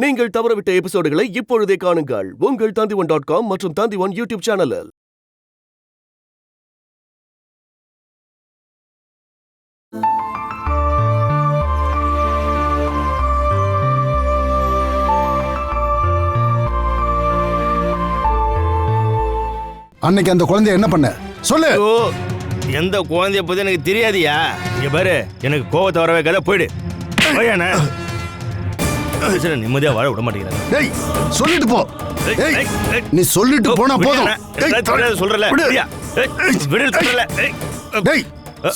நீங்கள் தவறவிட்ட எபிசோடுகளை இப்பொழுதே காணுங்கள் உங்கள் Tandivan.com மற்றும் Tandivan யூடியூப் சேனலில். அன்னைக்கு அந்த குழந்தைய என்ன பண்ண சொல்லு. எந்த குழந்தைய பத்தி எனக்கு தெரியாதியா? இங்க பாரு, எனக்கு கோவத்தை வர வைக்காத, போயிடு. நிம்மதியா வாழ விட மாட்டேங்கிறாங்க. சொல்லிட்டு போ. நீ சொல்லிட்டு போனா போதும். சொல்றல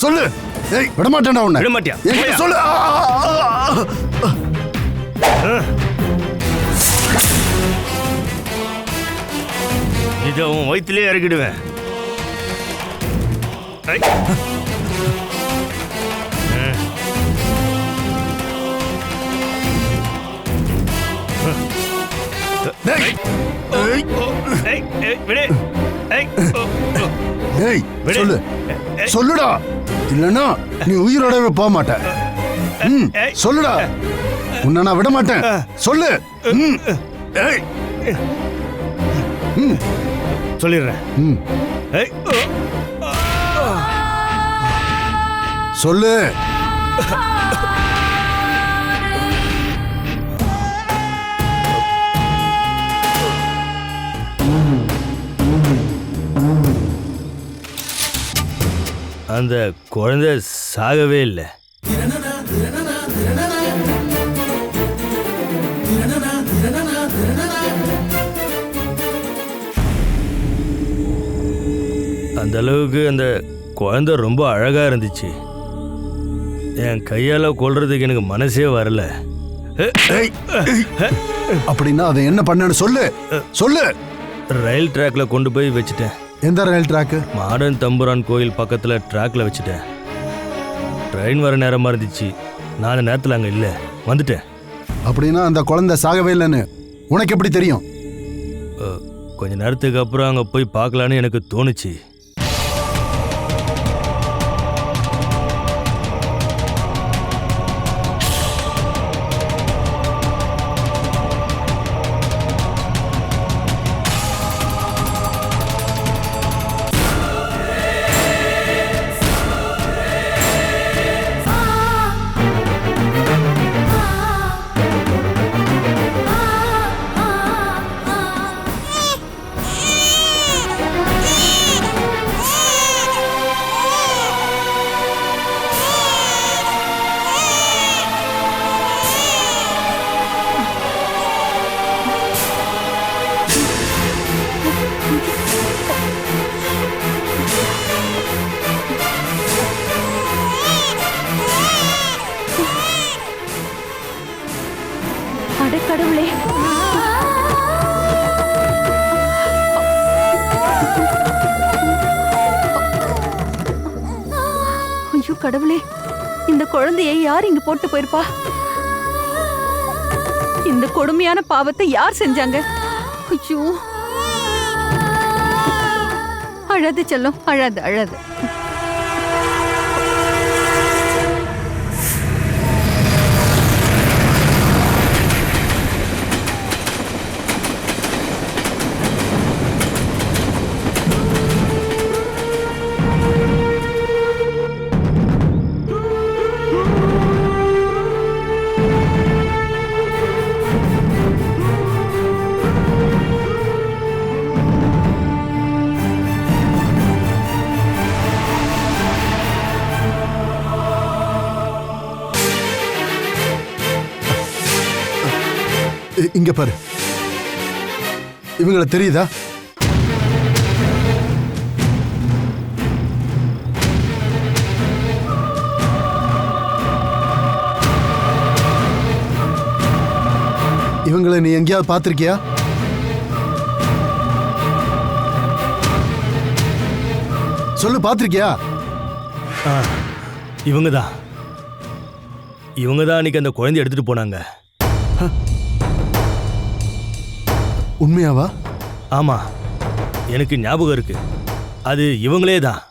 சொல்லு. விட மாட்டேன். உன்னை விட மாட்டியா? சொல்லு. இதை உன் வயிற்றுலயே இறக்கிடுவேன். சொல்லு. சொல்லுடா, இல்லன்னா நீ உயிரோடவே போக மாட்ட. சொல்லுடா, உன்னை நான் விட மாட்டேன். சொல்லு. சொல்லிடுறேன். சொல்லு. அந்த குழந்தை சாகவே இல்லை. அந்த அளவுக்கு அந்த குழந்தை ரொம்ப அழகா இருந்துச்சு. என் கையால கொல்றதுக்கு எனக்கு மனசே வரல. அப்படின்னா அதை என்ன பண்ணு சொல்லு. சொல்லு. ரயில் ட்ராக்ல கொண்டு போய் வச்சுட்டேன். எந்த ரயில் ட்ராக்? மாடன் தம்புரான் கோயில் பக்கத்துல ட்ராக்ல வச்சுட்டேன். ட்ரெயின் வர நேரமா இருந்துச்சு. நான் அந்த நேரத்தில் அங்க இல்ல, வந்துட்டேன். அப்படின்னா அந்த குழந்தை சாகவே இல்லைன்னு உனக்கு எப்படி தெரியும்? கொஞ்ச நேரத்துக்கு அப்புறம் அங்க போய் பார்க்கலான்னு எனக்கு தோணுச்சு. கடவுளே, ஐயோ கடவுளே, இந்த குழந்தையை யார் இங்க போட்டு போயிருப்பா? இந்த கொடுமையான பாவத்தை யார் செஞ்சாங்க? ஐயோ, அழாது செல்லம், அழாது அழாது. இங்க பாரு, இவங்களை தெரியுதா? இவங்களை நீ எங்கேயாவது பார்த்திருக்கியா? சொல்லு, பார்த்திருக்கியா? இவங்கதான் அன்னைக்கு அந்த குழந்தை எடுத்துட்டு போனாங்க. உண்மையாவா? ஆமா, எனக்கு ஞாபகம் இருக்கு. அது இவங்களே தான்.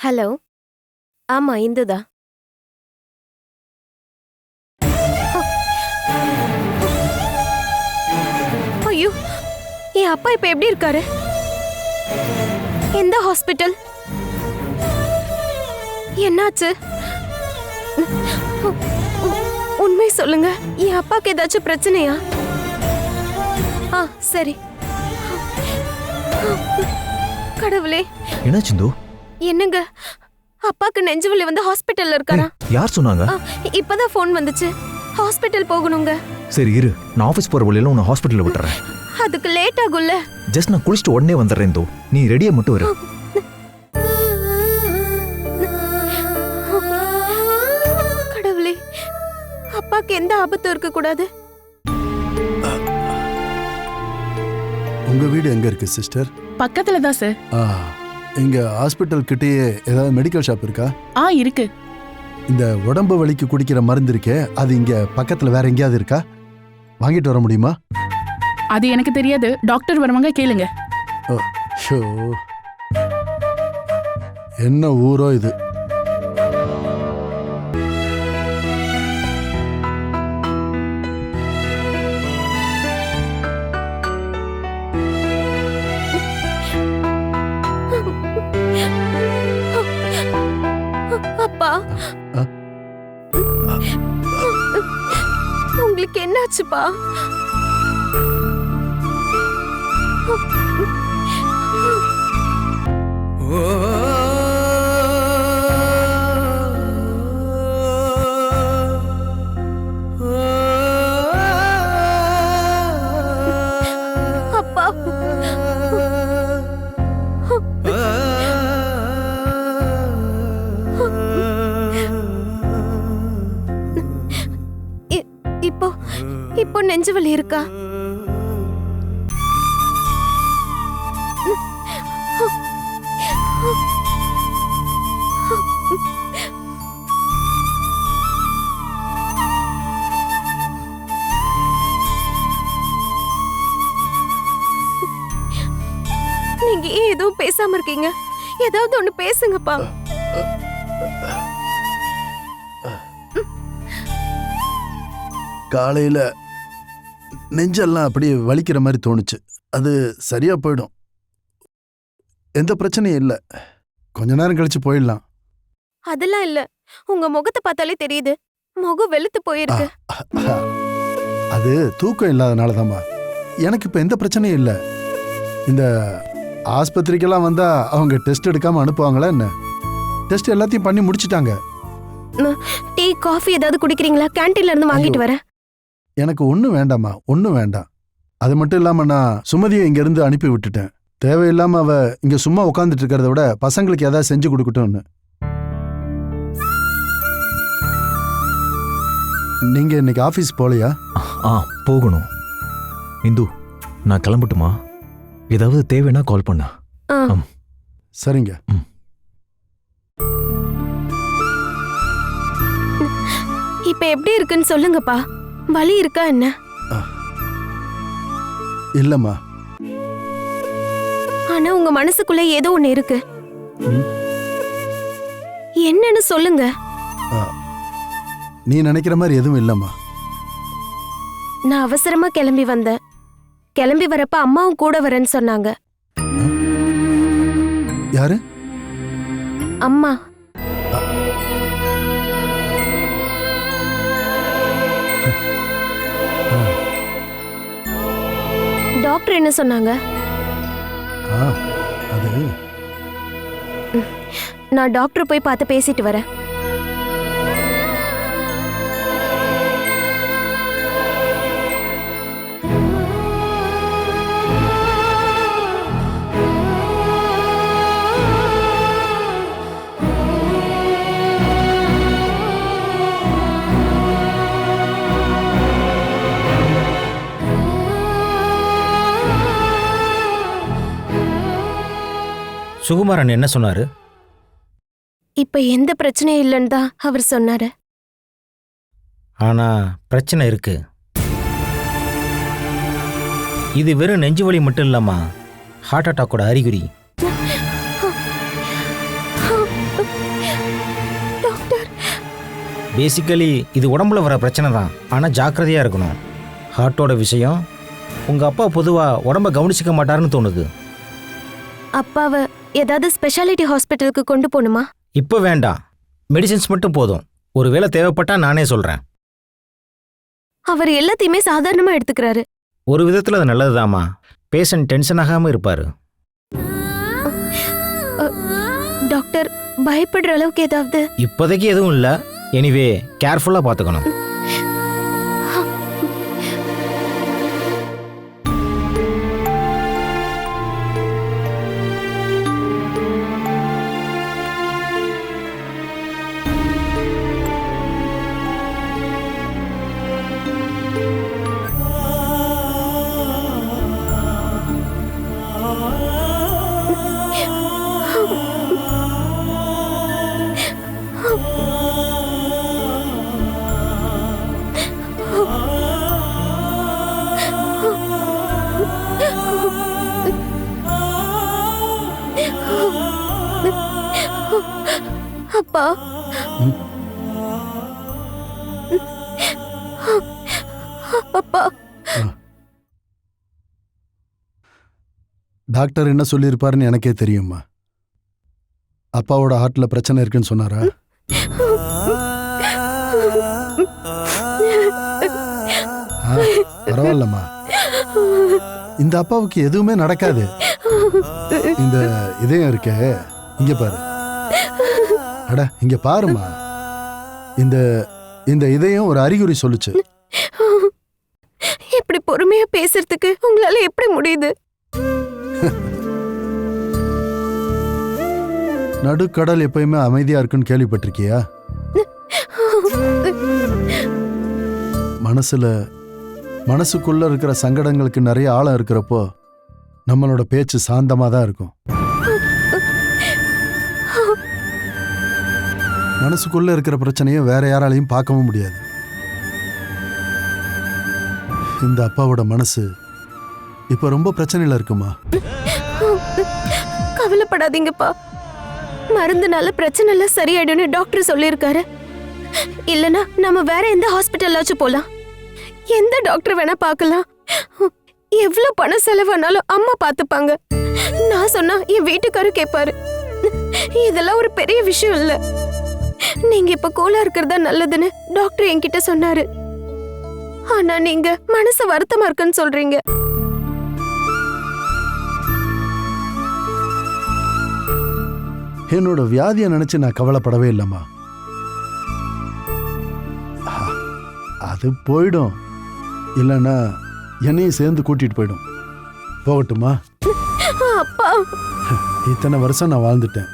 ஹலோ, ஆமா இந்துதா. ஐயோ, என் அப்பா இப்ப எப்படி இருக்காரு? எந்த ஹாஸ்பிட்டல்? என்னாச்சு? உண்மை சொல்லுங்க, என் அப்பாக்கு ஏதாச்சும் பிரச்சனையா? சரி. கடவுளே, என்ன சிந்து? என்னங்க, அப்பாக்கு நெஞ்சு வலி வந்து ஹாஸ்பிட்டல்ல இருக்காரா? யார் சொன்னாங்க? இப்பதான் ஃபோன் வந்துச்சு. ஹாஸ்பிட்டல் போகணுங்க. சரி இரு, நான் ஆபீஸ் போற வழியில உன்னை ஹாஸ்பிட்டல்ல விட்டுறேன். அதுக்கு லேட் ஆகும்ல. ஜஸ்ட் நான் குளிச்சுட்டு உடனே வந்துடுறேன் இந்து. நீ ரெடியா மட்டும் இரு. கடவுளே, அப்பாக்கு எந்த ஆபத்தும் இருக்க கூடாது. உங்க வீடு எங்க இருக்கு சிஸ்டர்? பக்கத்துல தான் சார். இங்க ஹாஸ்பிட்டல் கிட்டயே ஏதாவது மெடிக்கல் ஷாப் இருக்கா? இருக்கு. இந்த உடம்பு வலிக்கு குடிக்கிற மருந்து இருக்கே, அது இங்க பக்கத்துல வேற எங்கேயாவது இருக்கா? வாங்கிட்டு வர முடியுமா? அது எனக்கு தெரியாது, டாக்டர் வருவாங்க, கேளுங்க. ஷோ, என்ன ஊரோ இது. அப்பா, உங்களுக்கு என்னாச்சுப்பா? அப்பா, இப்போ நெஞ்சு வலி இருக்கா? நீங்க ஏன் எதுவும் பேசாம இருக்கீங்க? ஏதாவது ஒண்ணு பேசுங்கப்பா. காலையில நெஞ்செல்லாம் அப்படியே வலிக்கிற மாதிரி தோணுச்சு. அது சரியா போயிடும், எந்த பிரச்சனையும் இல்லை. கொஞ்ச நேரம் கழிச்சு போயிடலாம். அதெல்லாம் இல்ல, உங்க முகத்தை பார்த்தாலே தெரியுது, முகம் வெளுத்து போயிருக்கு. அது தூக்கம் இல்லாதனாலதாம்மா. எனக்கு இப்ப எந்த பிரச்சனையும் இல்லை. இந்த ஆஸ்பத்திரிக்கெல்லாம் வந்தா அவங்க டெஸ்ட் எடுக்காம அனுப்புவாங்களா என்ன? டெஸ்ட் எல்லாத்தையும் பண்ணி முடிச்சிட்டாங்க. டீ காஃபி ஏதாவது குடிக்கிறீங்களா? கேண்டீன்ல இருந்து வாங்கிட்டு வரேன். எனக்கு ஒன்றும் வேண்டாம்மா, ஒன்றும் வேண்டாம். அது மட்டும் இல்லாம நான் சுமதியை இங்க இருந்து அனுப்பி விட்டுட்டேன். தேவையில்லாம அவ இங்க சும்மா உட்காந்துட்டு இருக்கிறத விட பசங்களுக்கு ஏதாவது செஞ்சு கொடுக்கட்டும்னு. நீங்க இன்னைக்கு ஆபீஸ் போலையா? போகணும். இந்து, நான் கிளம்பட்டுமா? ஏதாவது தேவைன்னா கால் பண்ண. சரிங்க. இப்ப எப்படி இருக்குன்னு சொல்லுங்கப்பா. வலி இருக்கா என்ன? இல்லம்மா. ஆனா உங்க மனசுக்குள்ள ஏதோ ஒண்ணு இருக்கு. என்னன்னு சொல்லுங்க. நீ நினைக்கிற மாதிரி எதுவும் இல்லம்மா. நான் அவசரமா கிளம்பி வந்தேன். கிளம்பி வரப்ப அம்மாவும் கூட வரேன்னு சொன்னாங்க. யாரு? அம்மா. டாக்டர் என்ன சொன்னாங்க? அது நான் டாக்டர் போய் பார்த்து பேசிட்டு வரேன். சுகுமாரன் என்ன சொன்னாரு? இப்ப எந்த பிரச்சனையும் இல்லைன்னு தான் அவர் சொன்னாரு. ஆனா பிரச்சனை இருக்கு. இது வெறும் நெஞ்சு வலி மட்டும் இல்லாமா, ஹார்ட் அட்டாக்கோட அறிகுறி. பேசிக்கலி இது உடம்புல வர பிரச்சனை தான், ஆனால் ஜாக்கிரதையாக இருக்கணும். ஹார்ட்டோட விஷயம், உங்கள் அப்பா பொதுவாக உடம்ப கவனிச்சிக்க மாட்டாருன்னு தோணுது. அப்பாவை ஏதாவது ஸ்பெஷாலிட்டி ஹாஸ்பிட்டலுக்கு கொண்டு போகணுமா? இப்போ வேண்டாம், மெடிசின்ஸ் மட்டும் போதும். ஒரு வேளை தேவைப்பட்டா நானே சொல்கிறேன். அவர் எல்லாத்தையுமே சாதாரணமா எடுத்துக்கிறாரு. ஒரு விதத்தில் அது நல்லதுதாம்மா. பேஷண்ட் டென்ஷன் ஆகாமல் இருப்பார். டாக்டர், பயப்படுற அளவுக்கு ஏதாவது? இப்போதைக்கு எதுவும் இல்லை. எனிவே கேர்ஃபுல்லாக பார்த்துக்கணும். அப்பா, அப்பா, டாக்டர் என்ன சொல்லியிருப்பாருன்னு எனக்கே தெரியும்மா. அப்பாவோட ஹார்ட்ல பிரச்சனை இருக்குன்னு சொன்னாரா? பரவாயில்லம்மா, இந்த அப்பாவுக்கு எதுவுமே நடக்காது. இந்த இதயம் இருக்கே, இங்க பாரு. அட இங்க பாருமா, இந்த இந்த இதயம் ஒரு அறிகுறி சொல்லுச்சு. இப்படி பொறுமையா பேசுறதுக்கு உங்களால எப்படி முடியுது? நடுக்கடல் எப்பயுமே அமைதியா இருக்குன்னு கேள்விப்பட்டிருக்கியா? மனசுக்குள்ள இருக்கிற சங்கடங்களுக்கு நிறைய ஆழம் இருக்கிறப்போ நம்மளோட பேச்சு சாந்தமா தான் இருக்கும். மனசுக்குள்ள இருக்கிற பிரச்சனையை வேற யாராலையும் பார்க்கவும் முடியாது. இந்த அப்பாவோட மனசு இப்ப ரொம்ப பிரச்சனையில இருக்குமா. கவலைப்படாதீங்கப்பா, மருந்துனால பிரச்சனை எல்லாம் சரியாயிடும்னு டாக்டர் சொல்லியிருக்காரு. இல்லனா நம்ம வேற எந்த ஹாஸ்பிட்டல்லாச்சும் போலாம், எந்த டாக்டர் வேணா பார்க்கலாம். எவ்வளவு பணம் செலவானாலும் அம்மா பார்த்துப்பாங்க. நான் சொன்னா என் வீட்டுக்காரு கேட்பாரு. இதெல்லாம் ஒரு பெரிய விஷயம் இல்ல. நீங்க இப்ப கூலா இருக்கிறதா நல்லதுன்னு டாக்டர் என்கிட்ட சொன்னாரு. ஆனா நீங்க மனசு வருத்தமா இருக்குன்னு சொல்றீங்க. என்னோட வியாதியை நினைச்சு நான் கவலைப்படவே இல்லம்மா. அது போயிடும், இல்லைன்னா என்னையும் சேர்ந்து கூட்டிட்டு போயிடும். போகட்டுமா? அப்பா, இத்தனை வருஷம் நான் வாழ்ந்துட்டேன்,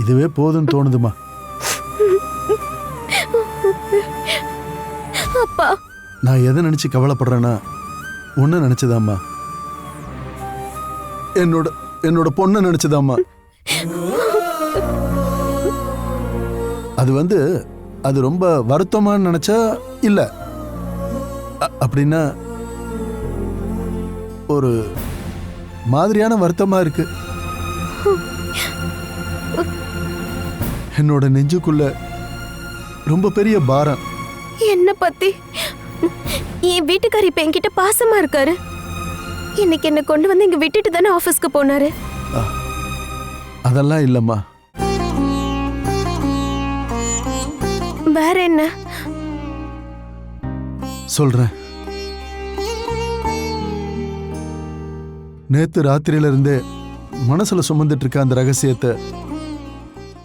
இதுவே போதும்னு தோணுதுமா. அப்பா, நான் எதை நினைச்சு கவலைப்படுறேன்னா ஒன்னு நினைச்சதாம்மா, என்னோட பொண்ணை நினைச்சதாம்மா. அது ரொம்ப வருத்தமான்னு நினைச்சா இல்ல, அப்படின்னா ஒரு மாதிரியான வருத்தமா இருக்கு. என்னோட நெஞ்சுக்குள்ள ரொம்ப பெரிய பாரம். என்ன பத்தி? என் வீட்டுக்காரி இப்ப என்கிட்ட பாசமா இருக்காரு. இன்னைக்கு என்ன கொண்டு வந்து இங்க விட்டுட்டு தானே ஆபீஸ்க்கு போனாரு. அதெல்லாம் இல்லம்மா. வேற என்ன சொல்றேன். நேத்து ராத்திரியில இருந்தே மனசுல சுமந்துட்டு இருக்க அந்த ரகசியத்தை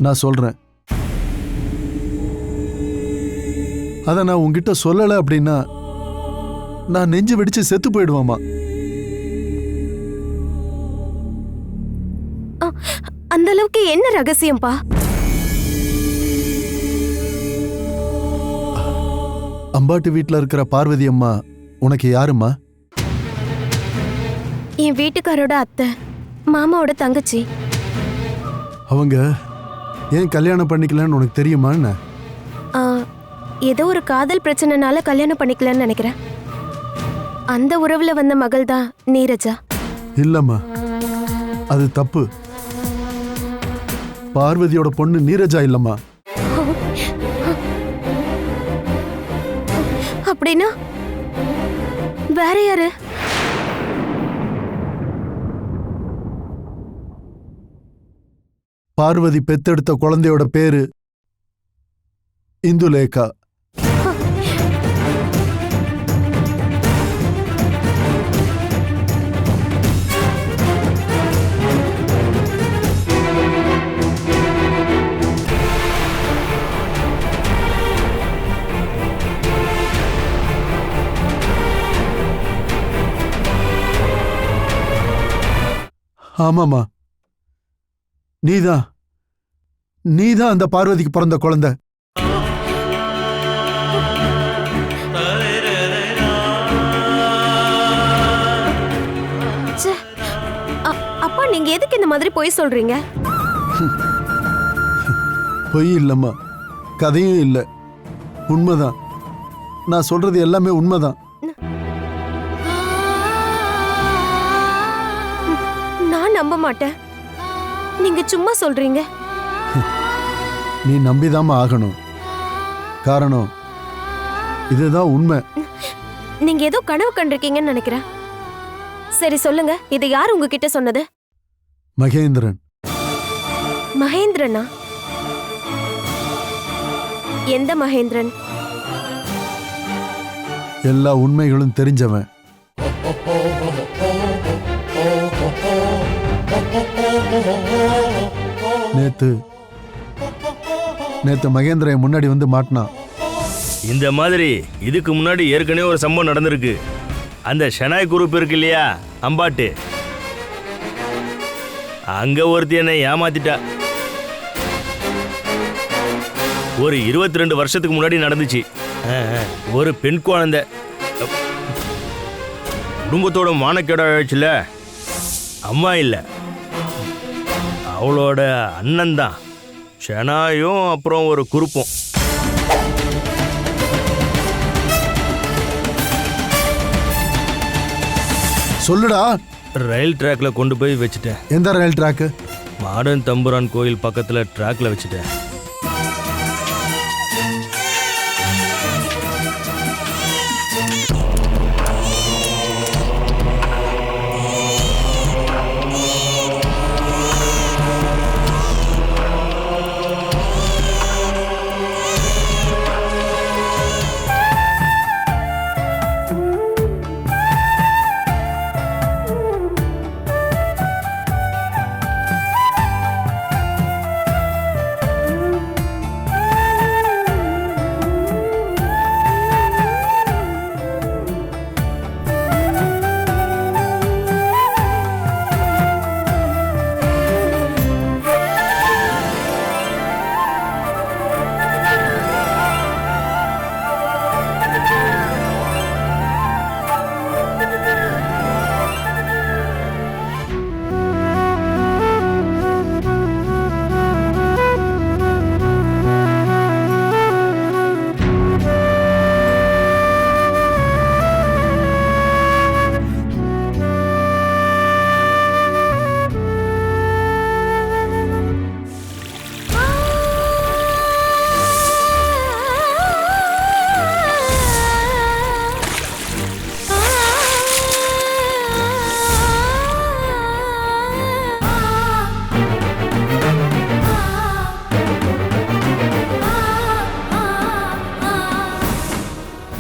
நான் சொல்றேன். அத நான் உங்ககிட்ட சொல்லல அப்படின்னா நான் நெஞ்சு வெடிச்சு செத்து போயிடுவாமா. அந்த அளவுக்கு என்ன ரகசியம்பா? அம்பாட்டு வீட்டுல இருக்கிற பார்வதி அம்மா உனக்கு யாருமா? என் வீட்டுக்காரோட அத்தை, மாமாவோட தங்கச்சி. அவங்க ஏன் கல்யாணம் பண்ணிக்கலன்னு உனக்கு தெரியுமா? என்ன ஏதோ ஒரு காதல் பிரச்சனைனால கல்யாணம் பண்ணிக்கலன்னு நினைக்கிறேன். அந்த உறவுல வந்த மகள் தான் நீரஜா. இல்லம்மா, அது தப்பு. பார்வதியோட பொண்ணு நீரஜா இல்லம்மா. அப்படின்னா வேற யாரு? பார்வதி பெத்தெடுத்த குழந்தையோட பேரு இந்துலேகா. ஆமாமா, நீதான் அந்த பார்வதிக்கு பிறந்த குழந்தை. அப்பா, நீங்க எதுக்கு இந்த மாதிரி பொய் சொல்றீங்க? பொய் இல்லம்மா, கதையும் இல்ல, உண்மைதான். நான் சொல்றது எல்லாமே உண்மைதான். நான் நம்ப மாட்டேன். நீங்க சும்மா சொல்றீங்க. நீ நம்பிதாம்மா ஆகணும். காரணம் இதுதான் உண்மை. நீங்க ஏதோ கனவு கண்டிருக்கீங்கன்னு நினைக்கிறேன். சரி சொல்லுங்க, இதை யார் உங்ககிட்ட சொன்னது? மகேந்திரன். மகேந்திரனா? எந்த மகேந்திரன்? எல்லா உண்மைகளும் தெரிஞ்சவன். நேத்து மகேந்திரன் முன்னாடி வந்து மாட்டினான். இந்த மாதிரி இதுக்கு முன்னாடி ஏற்கனவே ஒரு சம்பவம் நடந்திருக்கு. அந்த ஷனாய் குரூப் இருக்கு இல்லையா, அம்பாட்டு, அங்க ஒருத்தி என்னை ஏமாத்திட்டா. ஒரு 22 வருஷத்துக்கு முன்னாடி நடந்துச்சு. ஒரு பெண் குழந்தை குடும்பத்தோட மானக்கேட ஆயிடுச்சுல. அம்மா இல்ல, அவளோட அண்ணன் தான் ஷனாயும், அப்புறம் ஒரு குரூப்பும். சொல்லுடா. ரயில் ட்ராக்ல கொண்டு போய் வச்சுட்டேன். எந்த ரயில் ட்ராக்? மாடன் தம்புரான் கோயில் பக்கத்துல ட்ராக்ல வச்சுட்டேன்.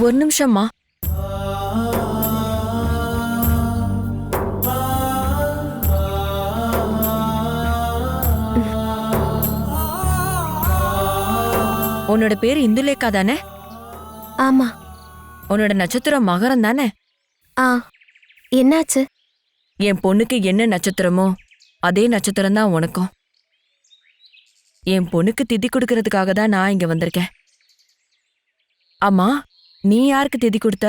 ஒரு நிமிஷம்மா. உன்னோட பேர் இந்துலேகா தானே? ஆமா. உன்னோட நட்சத்திரம் மகரம் தானே? ஆ, என்னாச்சு? என் பொண்ணுக்கு என்ன நட்சத்திரமோ அதே நட்சத்திரம் தான் உனக்கும். என் பொண்ணுக்கு திதி கொடுக்கறதுக்காக தான் நான் இங்க வந்திருக்கேன். அம்மா, நீ யாருக்கு திதி கொடுத்த?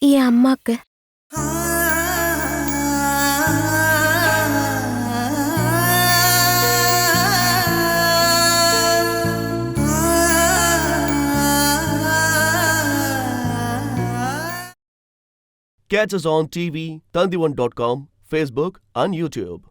என் அம்மாக்கு. Catch us on TV, Tandivan.com, Facebook and YouTube.